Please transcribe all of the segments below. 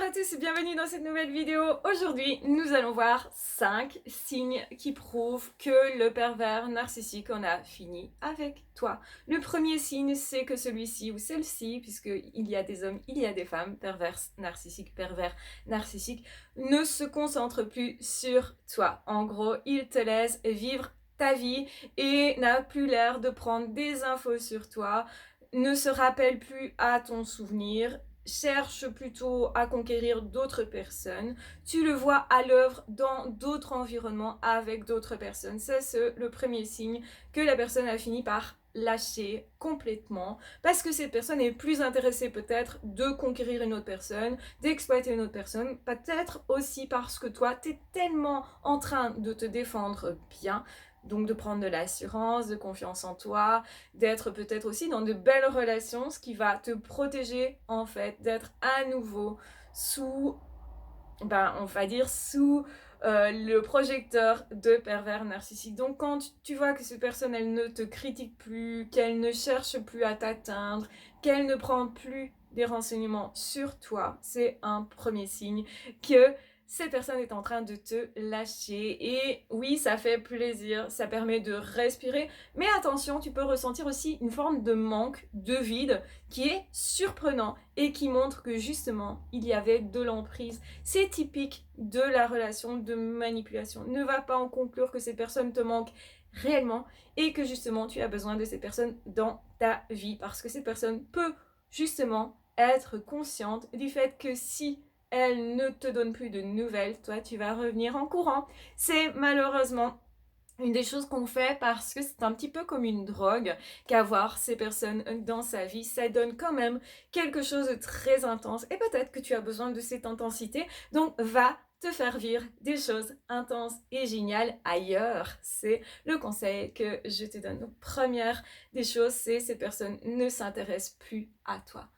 à tous et bienvenue dans cette nouvelle vidéo. Aujourd'hui, nous allons voir 5 signes qui prouvent que le pervers narcissique en a fini avec toi. Le premier signe, c'est que celui-ci ou celle-ci, puisqu'il y a des hommes, il y a des femmes, pervers narcissiques, ne se concentre plus sur toi. En gros, il te laisse vivre ta vie et n'a plus l'air de prendre des infos sur toi, ne se rappelle plus à ton souvenir, cherche plutôt à conquérir d'autres personnes. Tu le vois à l'œuvre dans d'autres environnements avec d'autres personnes. Ça, c'est le premier signe que la personne a fini par lâcher complètement parce que cette personne est plus intéressée peut-être de conquérir une autre personne, d'exploiter une autre personne, peut-être aussi parce que toi, tu es tellement en train de te défendre bien, donc de prendre de l'assurance, de confiance en toi, d'être peut-être aussi dans de belles relations, ce qui va te protéger en fait, d'être à nouveau sous, on va dire sous le projecteur de pervers narcissique. Donc quand tu vois que cette personne, elle ne te critique plus, qu'elle ne cherche plus à t'atteindre, qu'elle ne prend plus des renseignements sur toi, c'est un premier signe que cette personne est en train de te lâcher. Et oui, ça fait plaisir, ça permet de respirer, mais attention, tu peux ressentir aussi une forme de manque, de vide, qui est surprenant et qui montre que justement, il y avait de l'emprise. C'est typique de la relation de manipulation. Ne va pas en conclure que ces personnes te manquent réellement et que justement, tu as besoin de ces personnes dans ta vie, parce que cette personne peut justement être consciente du fait que si elle ne te donne plus de nouvelles, toi tu vas revenir en courant. C'est malheureusement une des choses qu'on fait parce que c'est un petit peu comme une drogue qu'avoir ces personnes dans sa vie, ça donne quand même quelque chose de très intense et peut-être que tu as besoin de cette intensité, donc va te faire vivre des choses intenses et géniales ailleurs. C'est le conseil que je te donne. Donc première des choses, c'est ces personnes ne s'intéressent plus à toi.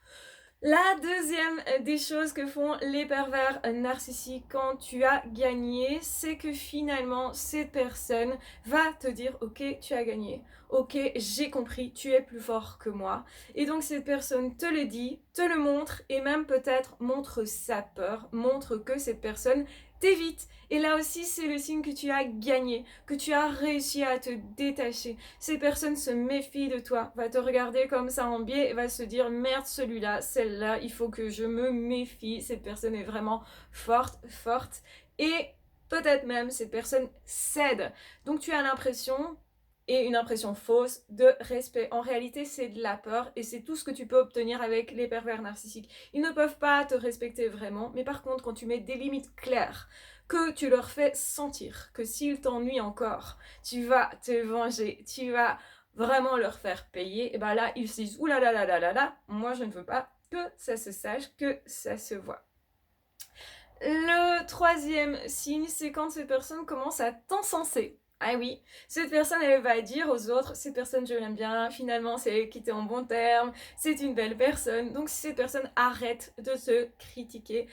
La deuxième des choses que font les pervers narcissiques quand tu as gagné, c'est que finalement, cette personne va te dire « Ok, tu as gagné. Ok, j'ai compris, tu es plus fort que moi. » Et donc, cette personne te le dit, te le montre et même peut-être montre sa peur, montre que cette personne t'évite. Et là aussi, c'est le signe que tu as gagné, que tu as réussi à te détacher. Ces personnes se méfient de toi, va te regarder comme ça en biais et va se dire « Merde, celui-là, celle-là, il faut que je me méfie. Cette personne est vraiment forte. » Et peut-être même cette personne cède. Donc tu as l'impression, et une impression fausse, de respect. En réalité, c'est de la peur et c'est tout ce que tu peux obtenir avec les pervers narcissiques. Ils ne peuvent pas te respecter vraiment, mais par contre, quand tu mets des limites claires, que tu leur fais sentir que s'ils t'ennuient encore, tu vas te venger, tu vas vraiment leur faire payer, et ben là, ils se disent « Ouh là là là là là là, moi je ne veux pas que ça se sache, que ça se voit. » Le troisième signe, c'est quand cette personne commence à t'encenser. Ah oui, cette personne, elle va dire aux autres, cette personne, je l'aime bien, finalement, c'est elle qui était en bon terme, c'est une belle personne. Donc, si cette personne arrête de se critiquer,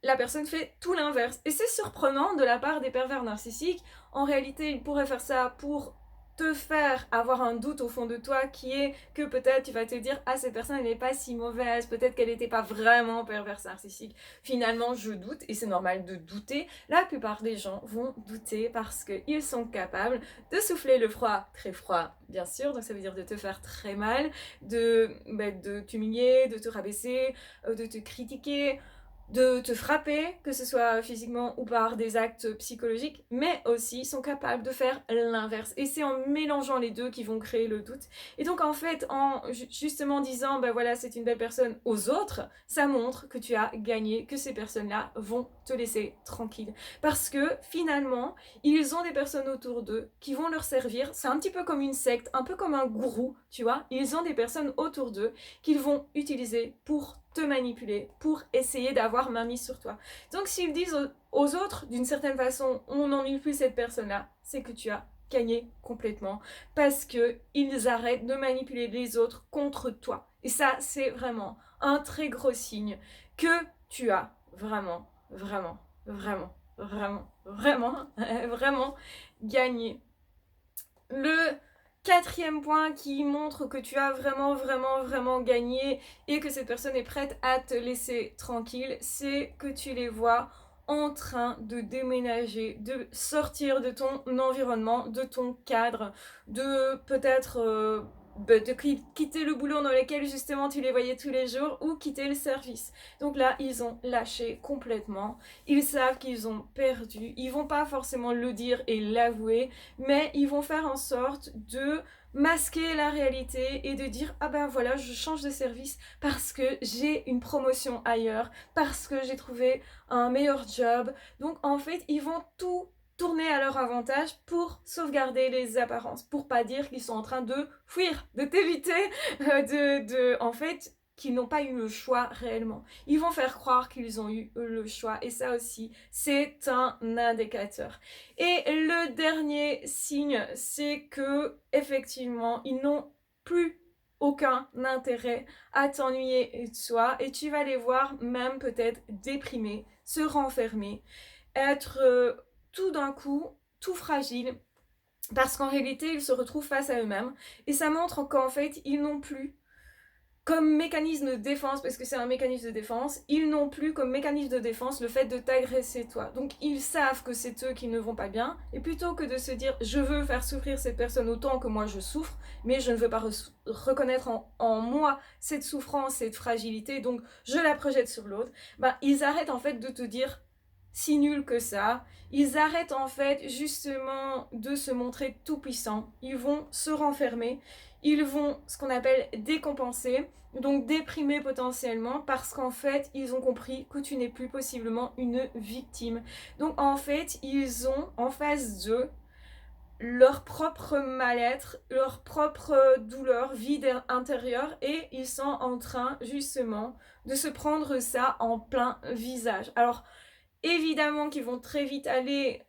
la personne fait tout l'inverse. Et c'est surprenant de la part des pervers narcissiques. En réalité, ils pourraient faire ça pour te faire avoir un doute au fond de toi qui est que peut-être tu vas te dire « Ah, cette personne, elle n'est pas si mauvaise, peut-être qu'elle n'était pas vraiment perverse narcissique. » Finalement, je doute, et c'est normal de douter. La plupart des gens vont douter parce qu'ils sont capables de souffler le froid, très froid, bien sûr, donc ça veut dire de te faire très mal, de t'humilier, de te rabaisser, de te critiquer, de te frapper, que ce soit physiquement ou par des actes psychologiques, mais aussi sont capables de faire l'inverse. Et c'est en mélangeant les deux qu'ils vont créer le doute. Et donc en fait, en justement disant, ben voilà, c'est une belle personne aux autres, ça montre que tu as gagné, que ces personnes-là vont te laisser tranquille. Parce que finalement, ils ont des personnes autour d'eux qui vont leur servir. C'est un petit peu comme une secte, un peu comme un gourou, tu vois. Ils ont des personnes autour d'eux qu'ils vont utiliser pour te manipuler, pour essayer d'avoir main mise sur toi. Donc s'ils disent aux autres, d'une certaine façon, on n'ennuie plus cette personne-là, c'est que tu as gagné complètement, parce que ils arrêtent de manipuler les autres contre toi. Et ça, c'est vraiment un très gros signe que tu as vraiment, vraiment, vraiment, vraiment, vraiment, vraiment gagné. Le quatrième point qui montre que tu as vraiment gagné et que cette personne est prête à te laisser tranquille, c'est que tu les vois en train de déménager, de sortir de ton environnement, de ton cadre, de peut-être de quitter le boulot dans lequel justement tu les voyais tous les jours ou quitter le service. Donc là, ils ont lâché complètement. Ils savent qu'ils ont perdu. Ils vont pas forcément le dire et l'avouer, mais ils vont faire en sorte de masquer la réalité et de dire ah ben voilà, je change de service parce que j'ai une promotion ailleurs, parce que j'ai trouvé un meilleur job. Donc en fait, ils vont tout tourner à leur avantage pour sauvegarder les apparences, pour pas dire qu'ils sont en train de fuir, de t'éviter, en fait, qu'ils n'ont pas eu le choix réellement. Ils vont faire croire qu'ils ont eu le choix et ça aussi, c'est un indicateur. Et le dernier signe, c'est que effectivement, ils n'ont plus aucun intérêt à t'ennuyer de toi et tu vas les voir même peut-être déprimés, se renfermer, être tout d'un coup tout fragile parce qu'en réalité ils se retrouvent face à eux-mêmes et ça montre qu'en fait ils n'ont plus comme mécanisme de défense, parce que c'est un mécanisme de défense, ils n'ont plus comme mécanisme de défense le fait de t'agresser toi. Donc ils savent que c'est eux qui ne vont pas bien, et plutôt que de se dire je veux faire souffrir cette personne autant que moi je souffre, mais je ne veux pas reconnaître en moi cette souffrance, cette fragilité, donc je la projette sur l'autre, bah, ils arrêtent en fait de te dire si nul que ça, ils arrêtent en fait justement de se montrer tout puissants, ils vont se renfermer, ils vont ce qu'on appelle décompenser, donc déprimer potentiellement parce qu'en fait ils ont compris que tu n'es plus possiblement une victime. Donc en fait ils ont en face d'eux leur propre mal-être, leur propre douleur, vide intérieur et ils sont en train justement de se prendre ça en plein visage. Alors évidemment qu'ils vont très vite aller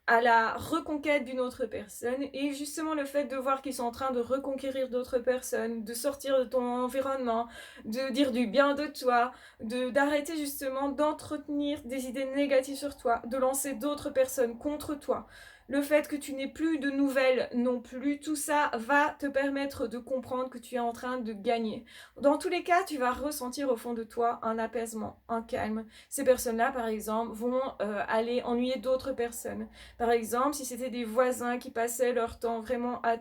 à la reconquête d'une autre personne et justement le fait de voir qu'ils sont en train de reconquérir d'autres personnes, de sortir de ton environnement, de dire du bien de toi, d'arrêter justement d'entretenir des idées négatives sur toi, de lancer d'autres personnes contre toi. Le fait que tu n'aies plus de nouvelles non plus, tout ça va te permettre de comprendre que tu es en train de gagner. Dans tous les cas, tu vas ressentir au fond de toi un apaisement, un calme. Ces personnes-là, par exemple, vont aller ennuyer d'autres personnes. Par exemple, si c'était des voisins qui passaient leur temps vraiment à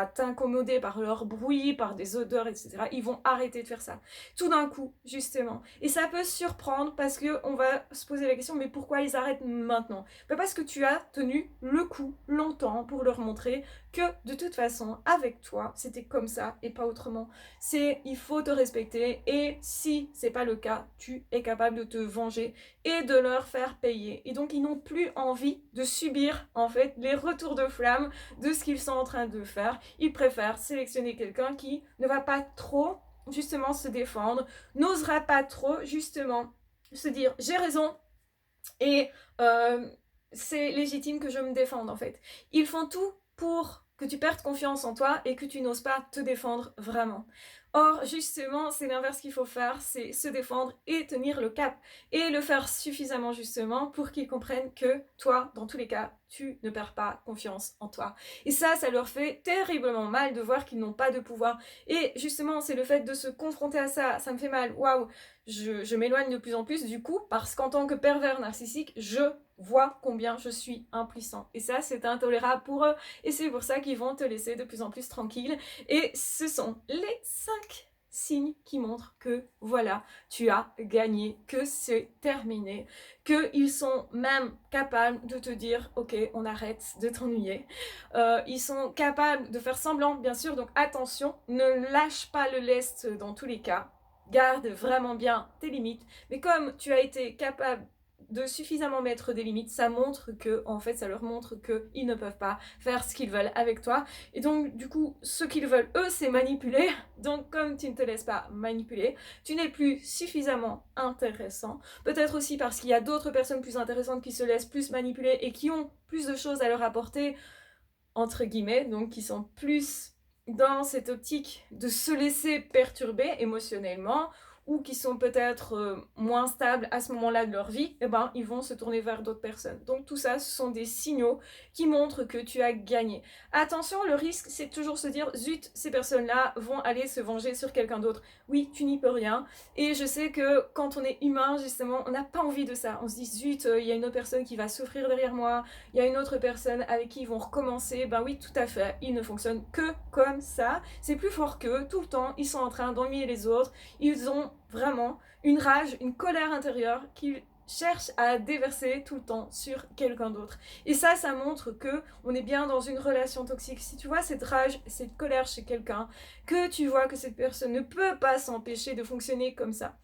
t'incommoder par leur bruit, par des odeurs, etc., ils vont arrêter de faire ça. Tout d'un coup, justement. Et ça peut surprendre parce qu'on va se poser la question, mais pourquoi ils arrêtent maintenant ? Parce que tu as tenu le coup longtemps pour leur montrer que de toute façon, avec toi, c'était comme ça et pas autrement. Il faut te respecter et si c'est pas le cas, tu es capable de te venger et de leur faire payer. Et donc ils n'ont plus envie de subir en fait les retours de flamme de ce qu'ils sont en train de faire. Ils préfèrent sélectionner quelqu'un qui ne va pas trop justement se défendre, n'osera pas trop justement se dire j'ai raison et c'est légitime que je me défende en fait. Ils font tout pour que tu perdes confiance en toi et que tu n'oses pas te défendre vraiment. Or, justement, c'est l'inverse qu'il faut faire, c'est se défendre et tenir le cap. Et le faire suffisamment justement pour qu'ils comprennent que toi, dans tous les cas, tu ne perds pas confiance en toi. Et ça leur fait terriblement mal de voir qu'ils n'ont pas de pouvoir. Et justement, c'est le fait de se confronter à ça, ça me fait mal. Waouh, je m'éloigne de plus en plus du coup, parce qu'en tant que pervers narcissique, je vois combien je suis impuissant. Et ça, c'est intolérable pour eux. Et c'est pour ça qu'ils vont te laisser de plus en plus tranquille. Et ce sont les 5 signes qui montrent que voilà, tu as gagné, que c'est terminé, qu'ils sont même capables de te dire ok, on arrête de t'ennuyer. Ils sont capables de faire semblant, bien sûr, donc attention, ne lâche pas le lest dans tous les cas. Garde vraiment bien tes limites. Mais comme tu as été capable de suffisamment mettre des limites, ça montre que, en fait, ça leur montre qu'ils ne peuvent pas faire ce qu'ils veulent avec toi. Et donc, du coup, ce qu'ils veulent, eux, c'est manipuler. Donc, comme tu ne te laisses pas manipuler, tu n'es plus suffisamment intéressant. Peut-être aussi parce qu'il y a d'autres personnes plus intéressantes qui se laissent plus manipuler et qui ont plus de choses à leur apporter, entre guillemets, donc qui sont plus dans cette optique de se laisser perturber émotionnellement, ou qui sont peut-être moins stables à ce moment-là de leur vie, eh ben, ils vont se tourner vers d'autres personnes. Donc tout ça, ce sont des signaux qui montrent que tu as gagné. Attention, le risque, c'est toujours se dire, zut, ces personnes-là vont aller se venger sur quelqu'un d'autre. Oui, tu n'y peux rien. Et je sais que quand on est humain, justement, on n'a pas envie de ça. On se dit, zut, il y a une autre personne qui va souffrir derrière moi, il y a une autre personne avec qui ils vont recommencer. Ben oui, tout à fait, ils ne fonctionnent que comme ça. C'est plus fort qu'eux, tout le temps, ils sont en train d'ennuyer les autres. Ils ont vraiment une rage, une colère intérieure qu'ils cherchent à déverser tout le temps sur quelqu'un d'autre. Et ça montre que on est bien dans une relation toxique. Si tu vois cette rage, cette colère chez quelqu'un, que tu vois que cette personne ne peut pas s'empêcher de fonctionner comme ça,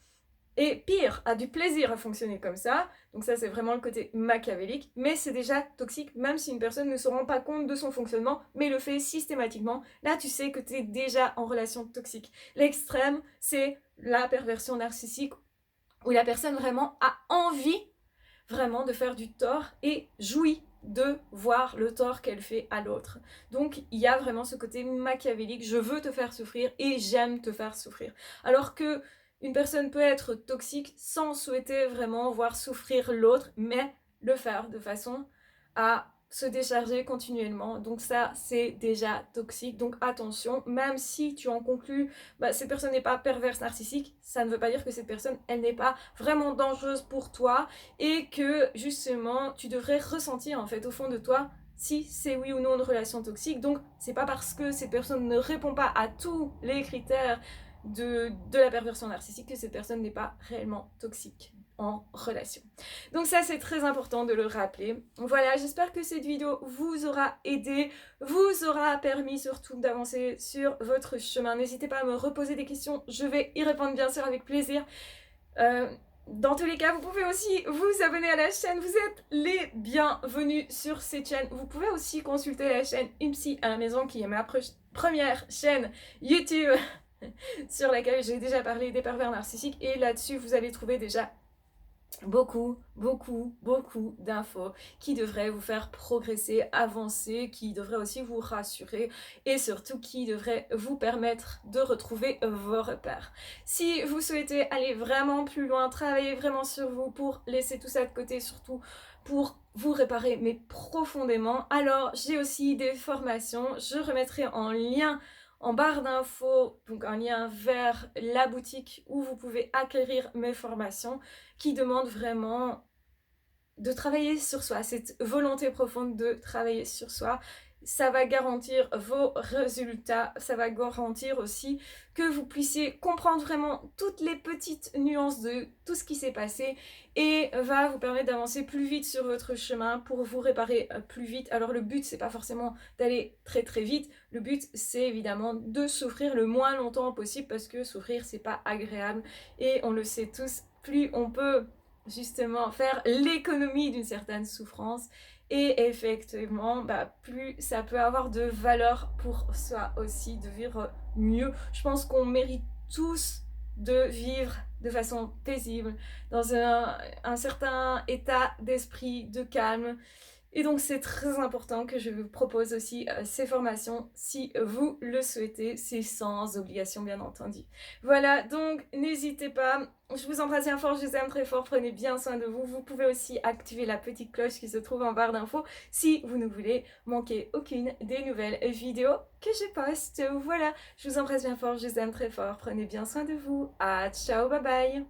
et pire, a du plaisir à fonctionner comme ça, donc ça c'est vraiment le côté machiavélique, mais c'est déjà toxique, même si une personne ne se rend pas compte de son fonctionnement, mais le fait systématiquement, là tu sais que tu es déjà en relation toxique. L'extrême, c'est la perversion narcissique, où la personne vraiment a envie vraiment de faire du tort et jouit de voir le tort qu'elle fait à l'autre. Donc il y a vraiment ce côté machiavélique, je veux te faire souffrir et j'aime te faire souffrir. Alors que une personne peut être toxique sans souhaiter vraiment voir souffrir l'autre, mais le faire de façon à se décharger continuellement. Donc ça, c'est déjà toxique. Donc attention, même si tu en conclus, cette personne n'est pas perverse narcissique, ça ne veut pas dire que cette personne, elle n'est pas vraiment dangereuse pour toi et que justement, tu devrais ressentir en fait au fond de toi si c'est oui ou non une relation toxique. Donc c'est pas parce que cette personne ne répond pas à tous les critères de la perversion narcissique que cette personne n'est pas réellement toxique en relation. Donc ça c'est très important de le rappeler. Voilà, j'espère que cette vidéo vous aura aidé, vous aura permis surtout d'avancer sur votre chemin. N'hésitez pas à me reposer des questions, je vais y répondre bien sûr avec plaisir. Dans tous les cas, vous pouvez aussi vous abonner à la chaîne, vous êtes les bienvenus sur cette chaîne. Vous pouvez aussi consulter la chaîne Une Psy à la maison qui est ma première chaîne YouTube sur laquelle j'ai déjà parlé des pervers narcissiques, et là-dessus vous allez trouver déjà beaucoup d'infos qui devraient vous faire progresser, avancer, qui devraient aussi vous rassurer et surtout qui devraient vous permettre de retrouver vos repères. Si vous souhaitez aller vraiment plus loin, travailler vraiment sur vous pour laisser tout ça de côté, surtout pour vous réparer mais profondément, alors j'ai aussi des formations, je remettrai en lien en barre d'infos, donc un lien vers la boutique où vous pouvez acquérir mes formations qui demandent vraiment de travailler sur soi, cette volonté profonde de travailler sur soi. Ça va garantir vos résultats, ça va garantir aussi que vous puissiez comprendre vraiment toutes les petites nuances de tout ce qui s'est passé et va vous permettre d'avancer plus vite sur votre chemin pour vous réparer plus vite. Alors le but c'est pas forcément d'aller très vite, le but c'est évidemment de souffrir le moins longtemps possible parce que souffrir c'est pas agréable et on le sait tous, plus on peut justement faire l'économie d'une certaine souffrance et effectivement plus ça peut avoir de valeur pour soi aussi, de vivre mieux. Je pense qu'on mérite tous de vivre de façon paisible, dans un certain état d'esprit, de calme. Et donc c'est très important que je vous propose aussi ces formations si vous le souhaitez, c'est sans obligation bien entendu. Voilà, donc n'hésitez pas, je vous embrasse bien fort, je vous aime très fort, prenez bien soin de vous. Vous pouvez aussi activer la petite cloche qui se trouve en barre d'infos si vous ne voulez manquer aucune des nouvelles vidéos que je poste. Voilà, je vous embrasse bien fort, je vous aime très fort, prenez bien soin de vous. Ciao, bye bye.